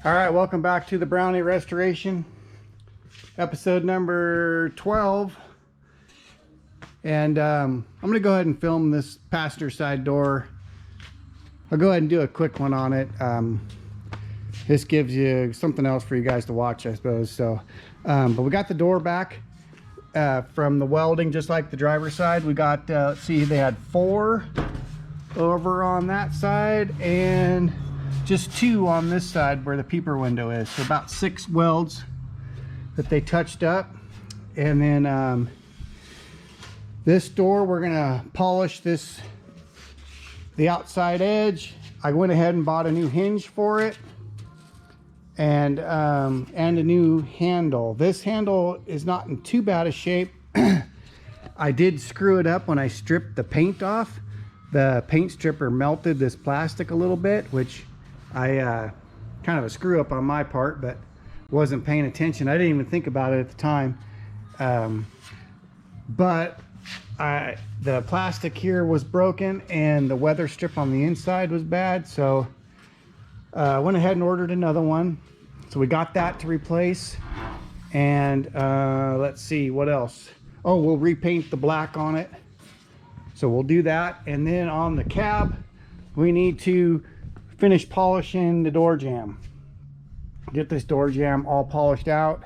All right, welcome back to the Brownie restoration, episode number 12. And I'm gonna go ahead and film this passenger side door. I'll go ahead and do a quick one on it. This gives you something else for you guys to watch, I suppose. So, but we got the door back from the welding, just like the driver's side. We got, let's see, they had 4 over on that side and just 2 on this side where the peeper window is. So about 6 welds that they touched up. And then this door, we're gonna polish the outside edge. I went ahead and bought a new hinge for it and a new handle. This handle is not in too bad a shape. I did screw it up when I stripped the paint off. The paint stripper melted this plastic a little bit, which I kind of a screw up on my part, but wasn't paying attention. I didn't even think about it at the time. But the plastic here was broken and the weather strip on the inside was bad, so I went ahead and ordered another one. So we got that to replace. And let's see what else. Oh, we'll repaint the black on it, so we'll do that. And then on the cab, we need to finish polishing the door jamb. Get this door jamb all polished out,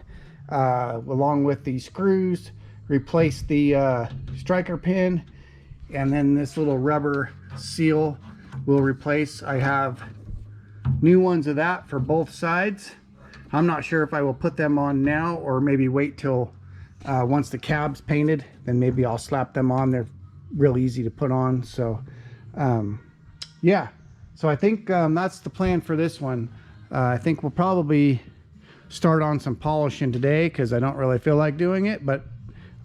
along with the screws. Replace the striker pin, and then this little rubber seal will replace. I have new ones of that for both sides. I'm not sure if I will put them on now or maybe wait till once the cab's painted, then maybe I'll slap them on. They're real easy to put on. So yeah, so I think that's the plan for this one. I think we'll probably start on some polishing today because I don't really feel like doing it, but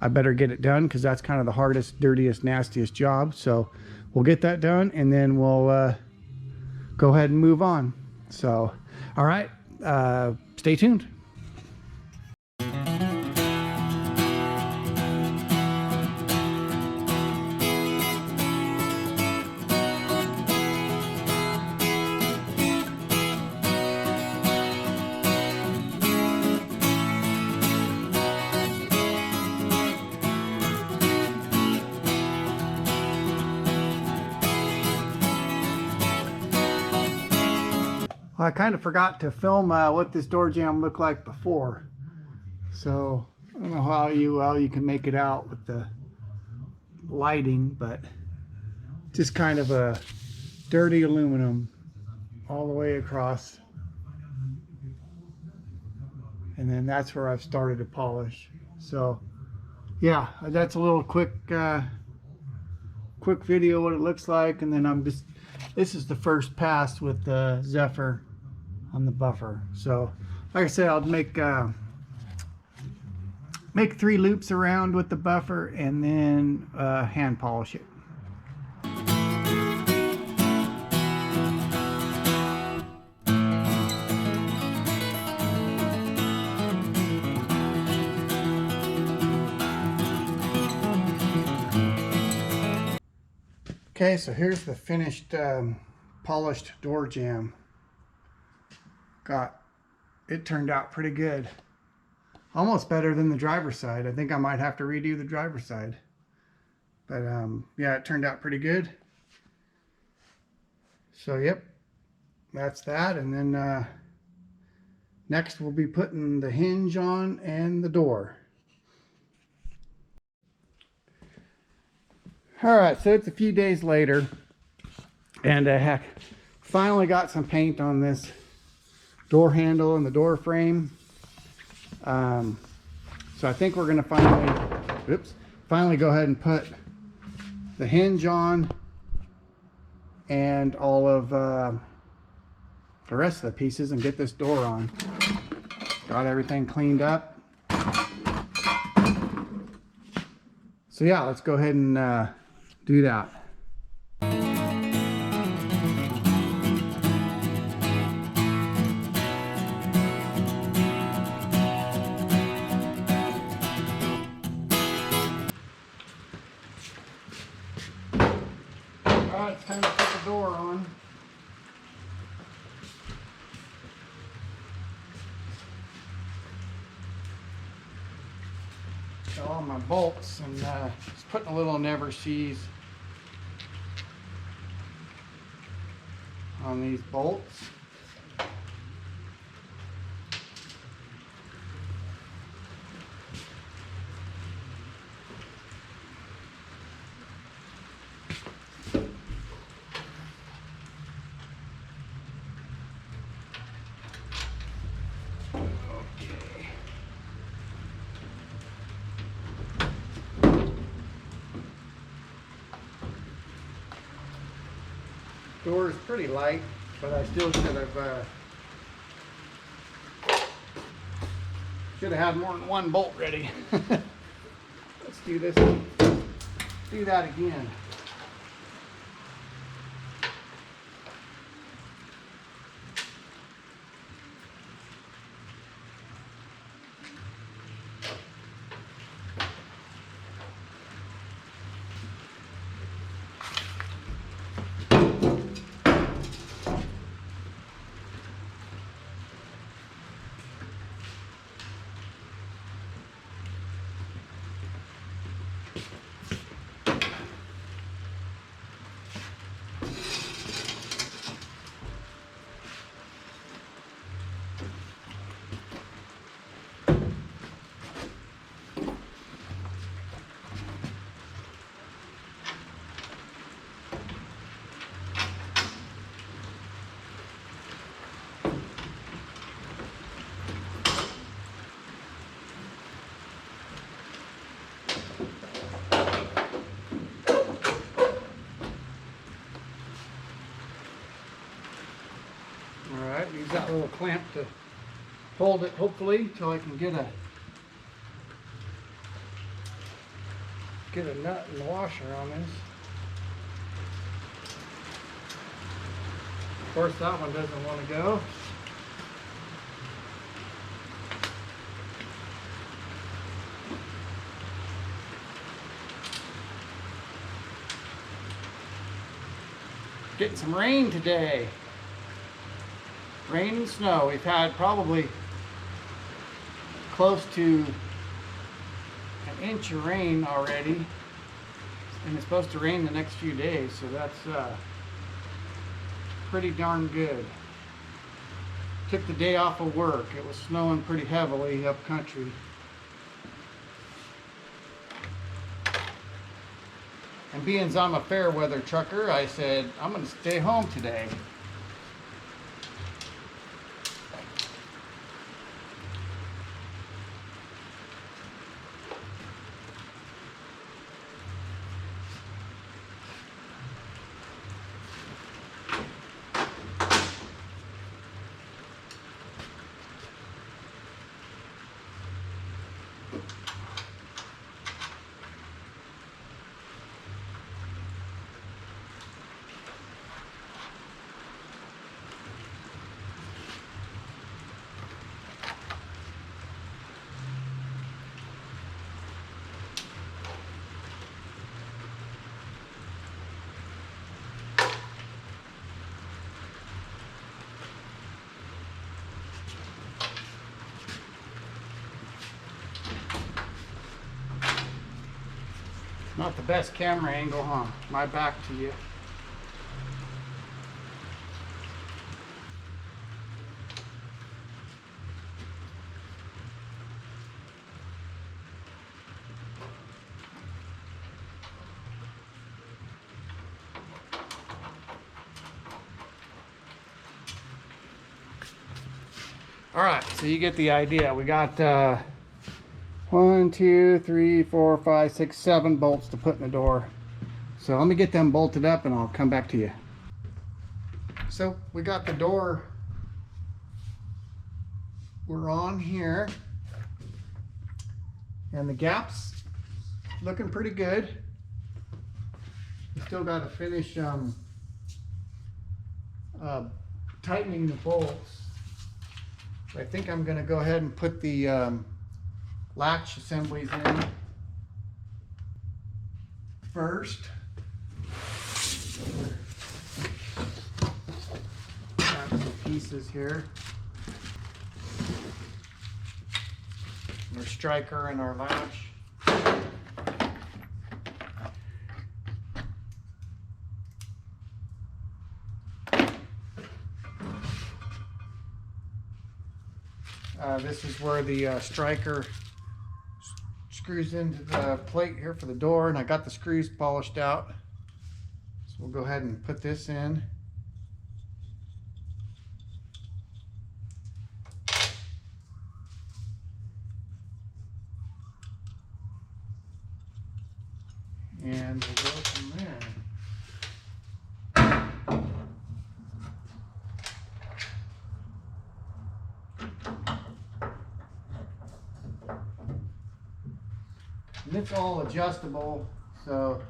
I better get it done because that's kind of the hardest, dirtiest, nastiest job. So we'll get that done and then we'll go ahead and move on. So, all right, stay tuned. I kind of forgot to film what this door jamb looked like before, so I don't know how you can make it out with the lighting, but just kind of a dirty aluminum all the way across, and then that's where I've started to polish. So yeah, that's a little quick video what it looks like. And then this is the first pass with the Zephyr on the buffer. So like I said, I'll make 3 loops around with the buffer and then hand polish it. Okay, so here's the finished polished door jamb. It turned out pretty good. Almost better than the driver's side. I think I might have to redo the driver's side. But yeah, it turned out pretty good. So yep, that's that. And then next we'll be putting the hinge on and the door. All right, so it's a few days later, and heck, finally got some paint on this door handle and the door frame. So I think we're gonna finally go ahead and put the hinge on and all of the rest of the pieces and get this door on. Got everything cleaned up. So yeah, let's go ahead and do that. All right, it's time to put the door on. all my bolts and just putting a little never sees on these bolts. Door is pretty light, but I still should have had more than one bolt ready. Let's do this. Do that again. Use that little clamp to hold it, hopefully, till I can get a nut and washer on this. Of course, that one doesn't want to go. Getting some rain today. Rain and snow. We've had probably close to an inch of rain already, and it's supposed to rain the next few days, so that's pretty darn good. Took the day off of work. It was snowing pretty heavily up country. And being as I'm a fair weather trucker, I said I'm going to stay home today. Not the best camera angle, huh? My back to you. All right, so you get the idea. We got 1, 2, 3, 4, 5, 6, 7 bolts to put in the door. So let me get them bolted up and I'll come back to you. So we got the door, we're on here, and the gaps looking pretty good. We still got to finish tightening the bolts. I think I'm going to go ahead and put the latch assemblies in first. Got some pieces here. Our striker and our latch. This is where the striker screws into the plate here for the door, and I got the screws polished out. So we'll go ahead and put this in. And we'll go from there. And it's all adjustable, so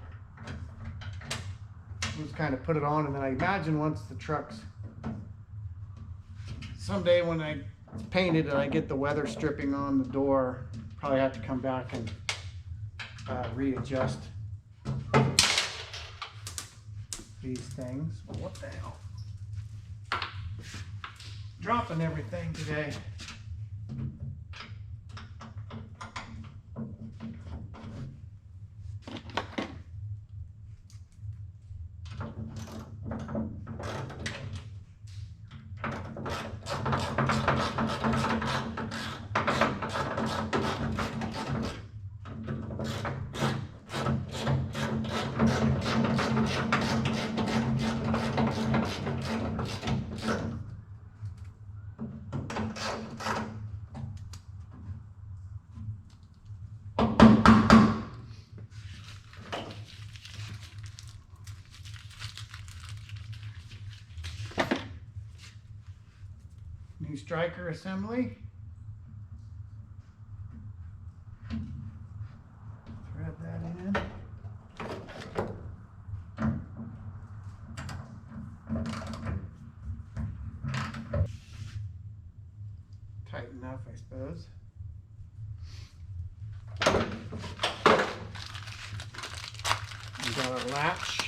just kind of put it on, and then I imagine once the truck's, someday when I paint it and I get the weather stripping on the door, probably have to come back and readjust these things. But what the hell? Dropping everything today. New striker assembly. Thread that in. Tight enough, I suppose. We got our latch.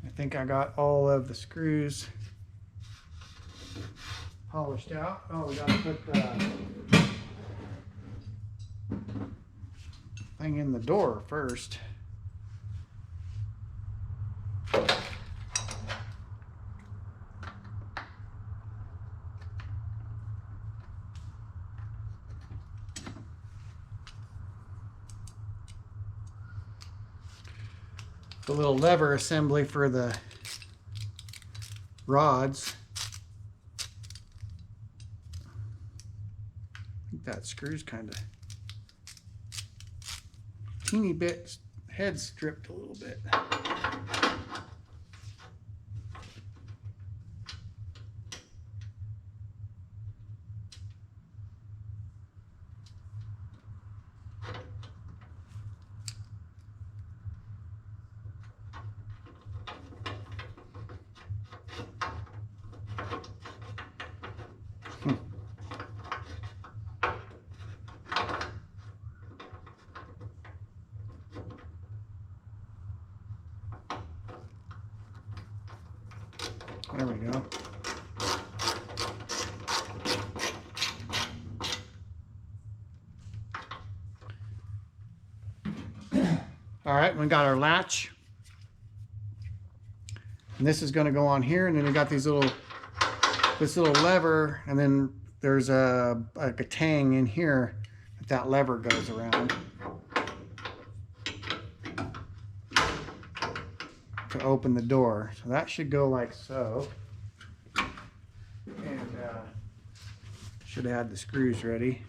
I think I got all of the screws polished out. Oh, we got to put the thing in the door first. The little lever assembly for the rods. I think that screw's kind of teeny bit head stripped a little bit. There we go. All right, we got our latch. And this is going to go on here, and then we got these little, this little lever, and then there's like a tang in here that lever goes around to open the door. So that should go like so. And should have had the screws ready.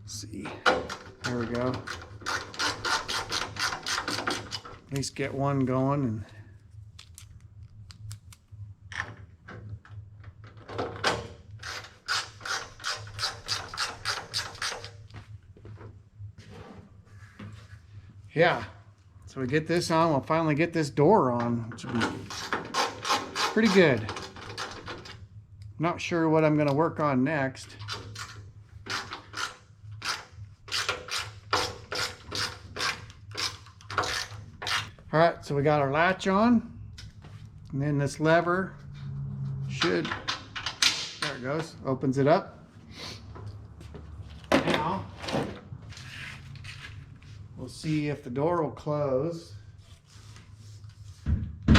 See, there we go. At least get one going. And yeah, so we get this on, we'll finally get this door on, which will be pretty good. Not sure what I'm going to work on next. All right, so we got our latch on, and then this lever should, there it goes, opens it up. Now, We'll see if the door will close. I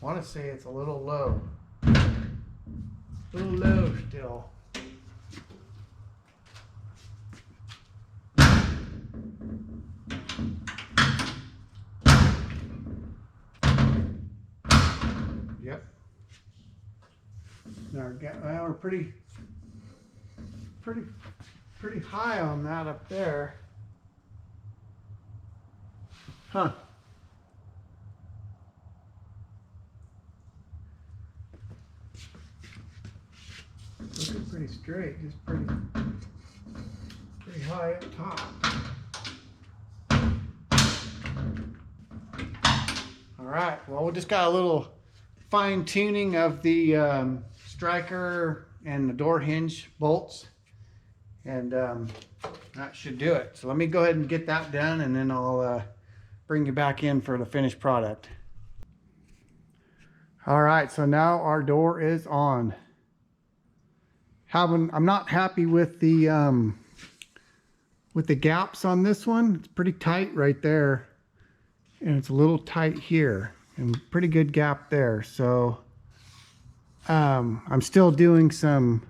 want to say it's a little low. A little low still. Yep. Now we're pretty high on that up there. Huh. Looking pretty straight, just pretty high up top. All right, well, we just got a little fine tuning of the striker and the door hinge bolts, and that should do it. So let me go ahead and get that done, and then I'll bring you back in for the finished product. All right, so now our door is on. I'm not happy with the gaps on this one. It's pretty tight right there, and it's a little tight here, and pretty good gap there. So I'm still doing some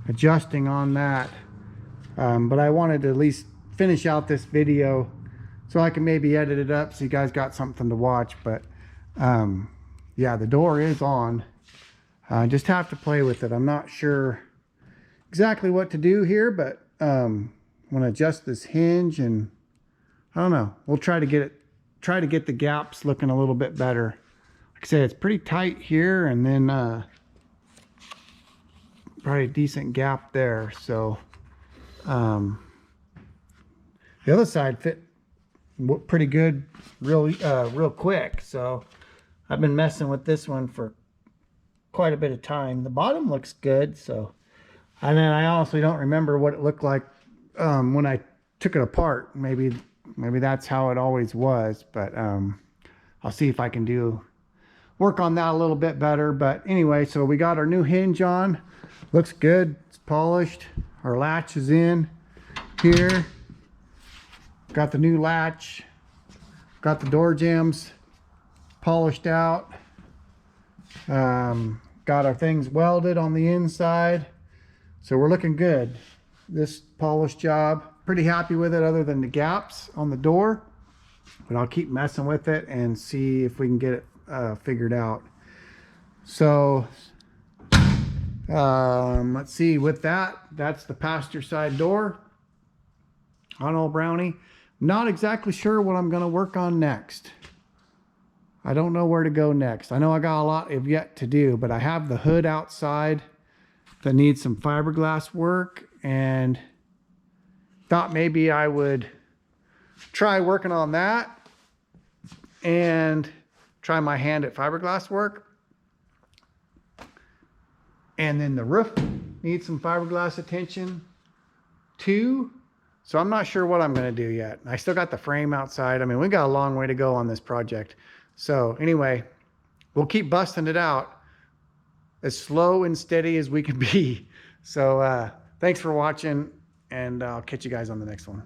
adjusting on that, but I wanted to at least finish out this video so I can maybe edit it up so you guys got something to watch. But yeah, the door is on. I just have to play with it. I'm not sure exactly what to do here, but I'm going to adjust this hinge, and I don't know. We'll try to get the gaps looking a little bit better. Like I say, it's pretty tight here, and then probably a decent gap there. So the other side fit pretty good real quick. So I've been messing with this one for quite a bit of time. The bottom looks good. So, and then I honestly don't remember what it looked like when I took it apart. Maybe that's how it always was, but I'll see if I can work on that a little bit better. But anyway, so we got our new hinge on. Looks good. It's polished. Our latch is in here. Got the new latch. Got the door jambs polished out. Got our things welded on the inside. So we're looking good. This polish job, pretty happy with it other than the gaps on the door. But I'll keep messing with it and see if we can get it figured out. So let's see, with that's the passenger side door on old Brownie. Not exactly sure what I'm going to work on next. I don't know where to go next. I know I got a lot of yet to do, but I have the hood outside that needs some fiberglass work, and thought maybe I would try working on that and try my hand at fiberglass work. And then the roof needs some fiberglass attention too. So I'm not sure what I'm going to do yet. I still got the frame outside. I mean, we got a long way to go on this project. So anyway, we'll keep busting it out as slow and steady as we can be. So thanks for watching, and I'll catch you guys on the next one.